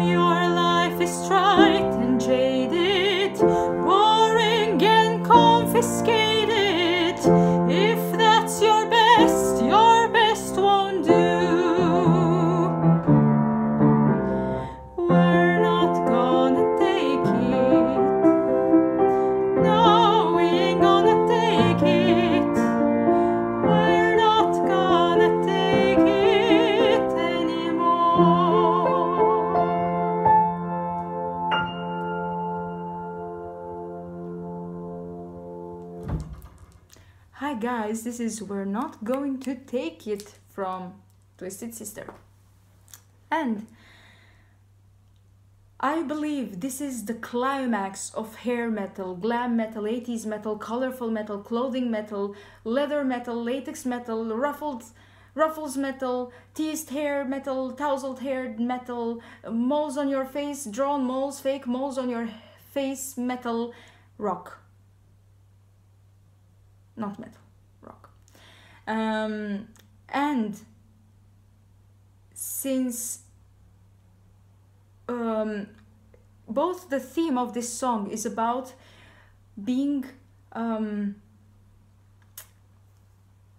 Your life is trite and jaded, boring and confiscated. If that's your best won't do. We're not gonna take it. No, we ain't gonna take it. We're not gonna take it anymore. Hi guys, this is We're Not Going to Take It from Twisted Sister. And I believe this is the climax of hair metal, glam metal, 80s metal, colorful metal, clothing metal, leather metal, latex metal, ruffles metal, teased hair metal, tousled hair metal, moles on your face, drawn moles, fake moles on your face metal, rock. Not metal, rock. And since both the theme of this song is about being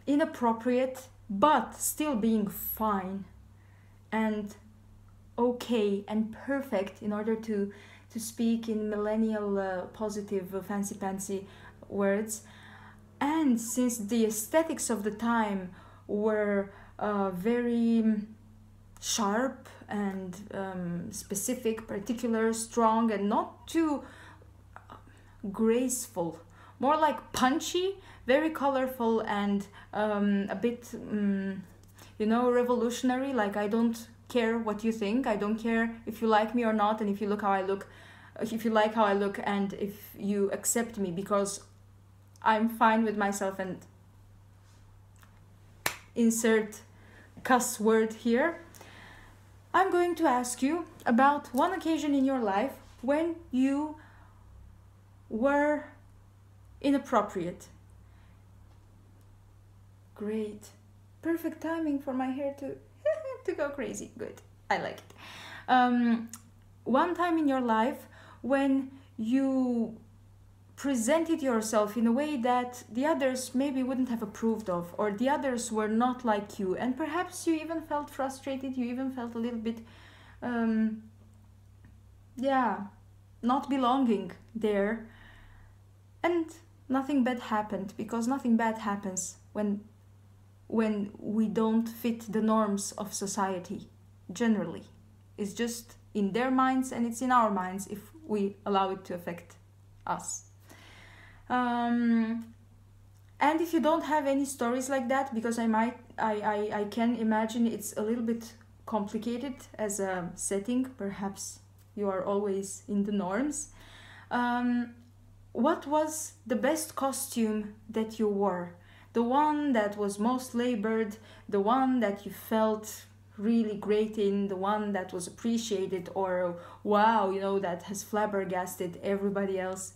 inappropriate but still being fine and okay and perfect, in order to speak in millennial positive fancy words. And since the aesthetics of the time were very sharp and specific, particular, strong, and not too graceful, more like punchy, very colorful, and a bit, you know, revolutionary. Like, I don't care what you think, I don't care if you like me or not, and if you look how I look, if you like how I look, and if you accept me, because I'm fine with myself, and insert cuss word here. I'm going to ask you about one occasion in your life when you were inappropriate. Great. Perfect timing for my hair to to go crazy. Good. I like it. One time in your life when you presented yourself in a way that the others maybe wouldn't have approved of, or the others were not like you, and perhaps you even felt frustrated, you even felt a little bit not belonging there, and nothing bad happened, because nothing bad happens when we don't fit the norms of society generally. It's just in their minds, and it's in our minds if we allow it to affect us. And if you don't have any stories like that, because I can imagine it's a little bit complicated as a setting, perhaps you are always in the norms. What was the best costume that you wore? The one that was most labored, the one that you felt really great in, the one that was appreciated, or wow, you know, that has flabbergasted everybody else.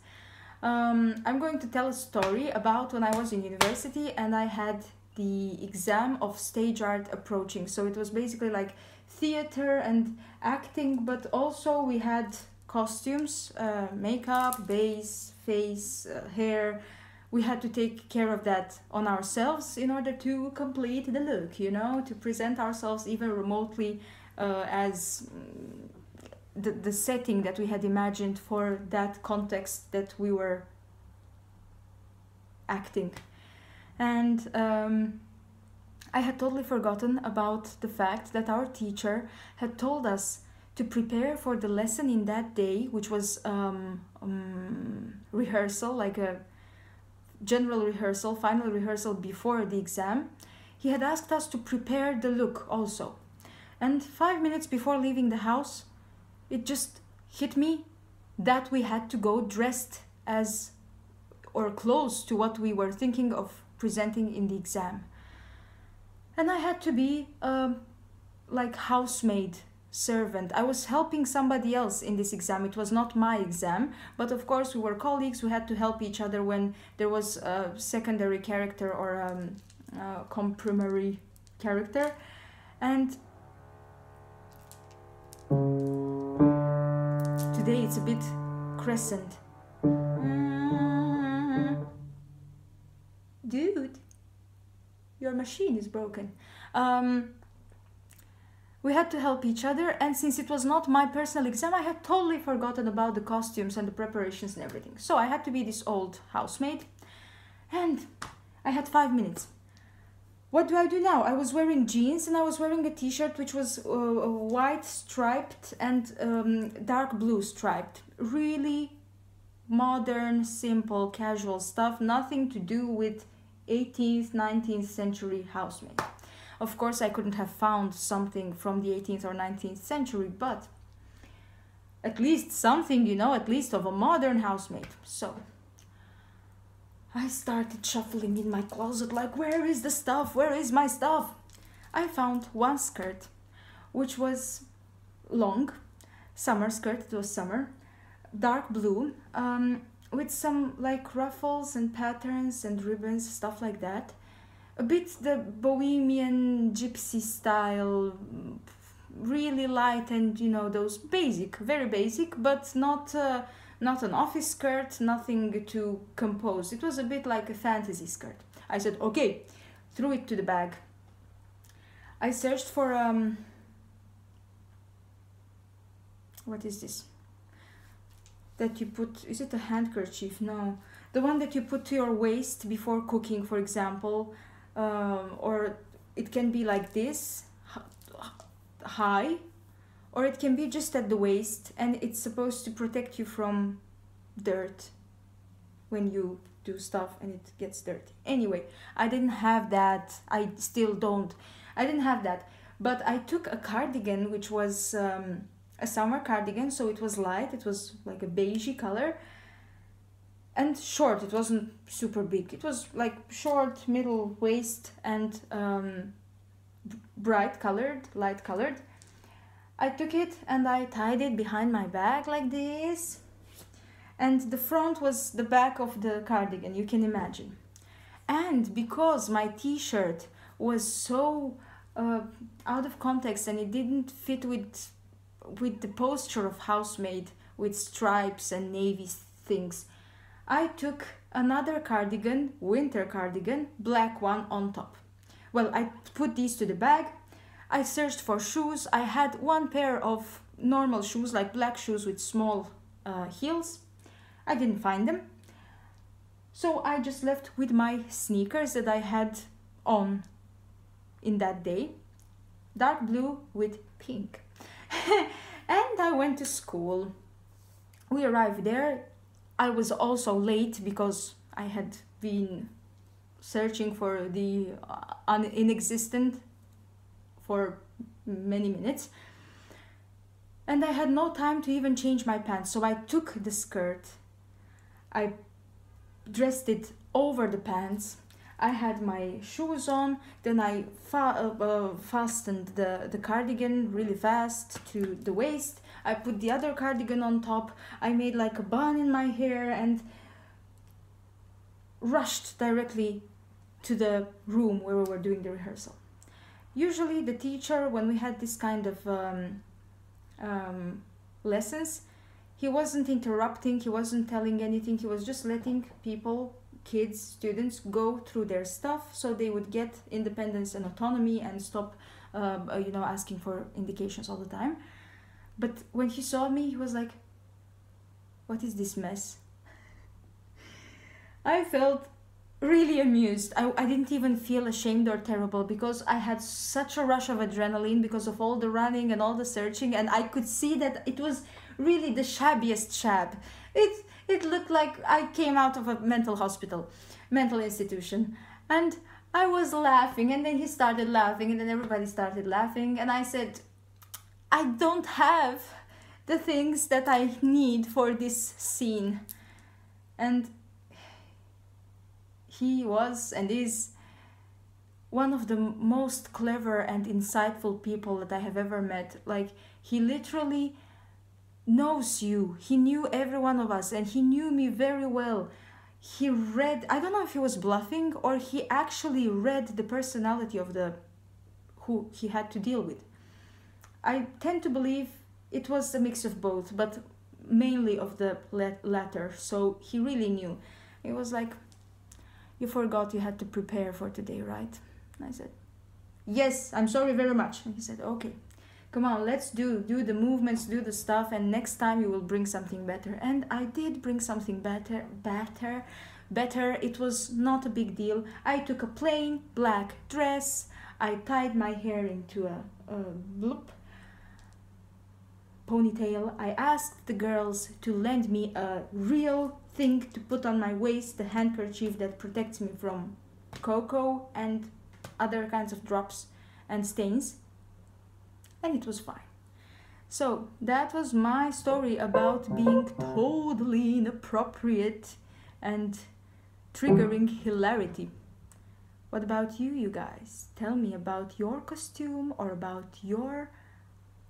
I'm going to tell a story about when I was in university and I had the exam of stage art approaching. So it was basically like theater and acting, but also we had costumes, makeup, base, face, hair. We had to take care of that on ourselves in order to complete the look, you know, to present ourselves even remotely as the setting that we had imagined for that context that we were acting. And I had totally forgotten about the fact that our teacher had told us to prepare for the lesson in that day, which was rehearsal, like a general rehearsal, final rehearsal before the exam. He had asked us to prepare the look also. And 5 minutes before leaving the house, it just hit me that we had to go dressed as, or close to what we were thinking of presenting in the exam. And I had to be like housemaid, servant. I was helping somebody else in this exam. It was not my exam, but of course we were colleagues. We had to help each other when there was a secondary character or comprimary character. And today it's a bit crescent. Dude, your machine is broken. We had to help each other, and since it was not my personal exam, I had totally forgotten about the costumes and the preparations and everything. So I had to be this old housemaid, and I had 5 minutes. What do I do now? I was wearing jeans and I was wearing a t-shirt which was white striped and dark blue striped. Really modern, simple, casual stuff, nothing to do with 18th, 19th century housemaid. Of course, I couldn't have found something from the 18th or 19th century, but at least something, you know, at least of a modern housemaid. So I started shuffling in my closet like, where is the stuff? Where is my stuff? I found one skirt, which was long, summer skirt, it was summer, dark blue, with some like ruffles and patterns and ribbons, stuff like that. A bit the bohemian gypsy style, really light, and you know, those basic, very basic, but not an office skirt, nothing to compose. It was a bit like a fantasy skirt. I said, okay, threw it to the bag. I searched for what is this? That you put, is it a handkerchief? No, the one that you put to your waist before cooking, for example. Or it can be like this, high, or it can be just at the waist, and it's supposed to protect you from dirt when you do stuff and it gets dirty. Anyway, I didn't have that. I still don't. I didn't have that. But I took a cardigan, which was a summer cardigan, so it was light. It was like a beigey color. And short, it wasn't super big. It was like short, middle waist, and bright colored, light colored. I took it and I tied it behind my back like this. And the front was the back of the cardigan, you can imagine. And because my t-shirt was so out of context and it didn't fit with the posture of housemaid with stripes and navy things, I took another cardigan, winter cardigan, black one on top. Well, I put these to the bag. I searched for shoes. I had one pair of normal shoes, like black shoes with small heels. I didn't find them. So I just left with my sneakers that I had on in that day. Dark blue with pink. And I went to school. We arrived there. I was also late because I had been searching for the inexistent for many minutes. And I had no time to even change my pants. So I took the skirt, I dressed it over the pants, I had my shoes on, then I fastened the cardigan really fast to the waist. I put the other cardigan on top. I made like a bun in my hair and rushed directly to the room where we were doing the rehearsal. Usually the teacher, when we had this kind of lessons, he wasn't interrupting, he wasn't telling anything, he was just letting people, kids, students go through their stuff so they would get independence and autonomy and stop asking for indications all the time. But when he saw me, he was like, what is this mess? I felt really amused. I didn't even feel ashamed or terrible because I had such a rush of adrenaline because of all the running and all the searching, and I could see that it was really the shabbiest shab. It looked like I came out of a mental institution. And I was laughing, and then he started laughing, and then everybody started laughing, and I said, I don't have the things that I need for this scene. And he was and is one of the most clever and insightful people that I have ever met. Like, he literally knows you. He knew every one of us, and he knew me very well. He read, I don't know if he was bluffing or he actually read the personality of the who he had to deal with. I tend to believe it was a mix of both, but mainly of the latter. So he really knew. It was like, you forgot you had to prepare for today, right? And I said, yes, I'm sorry very much. And he said, okay, come on, let's do the movements, do the stuff, and next time you will bring something better. And I did bring something better. It was not a big deal. I took a plain black dress. I tied my hair into a ponytail. I asked the girls to lend me a real thing to put on my waist, the handkerchief that protects me from cocoa and other kinds of drops and stains, and it was fine. So that was my story about being totally inappropriate and triggering hilarity. What about you guys? Tell me about your costume or about your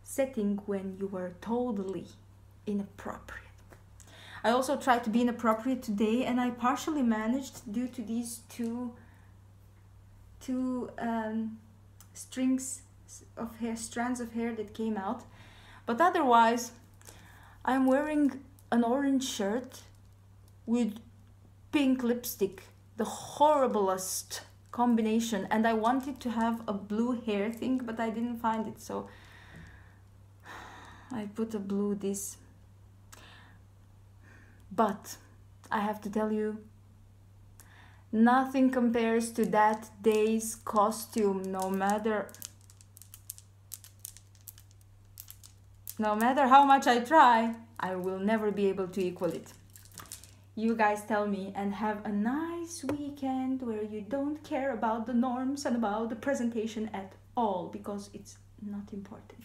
setting when you were totally inappropriate. I also tried to be inappropriate today, and I partially managed due to these two strands of hair that came out. But otherwise, I'm wearing an orange shirt with pink lipstick, the horriblest combination, and I wanted to have a blue hair thing, but I didn't find it, so I put a blue this. But I have to tell you, nothing compares to that day's costume. No matter how much I try, I will never be able to equal it. You guys tell me, and have a nice weekend where you don't care about the norms and about the presentation at all, because it's not important.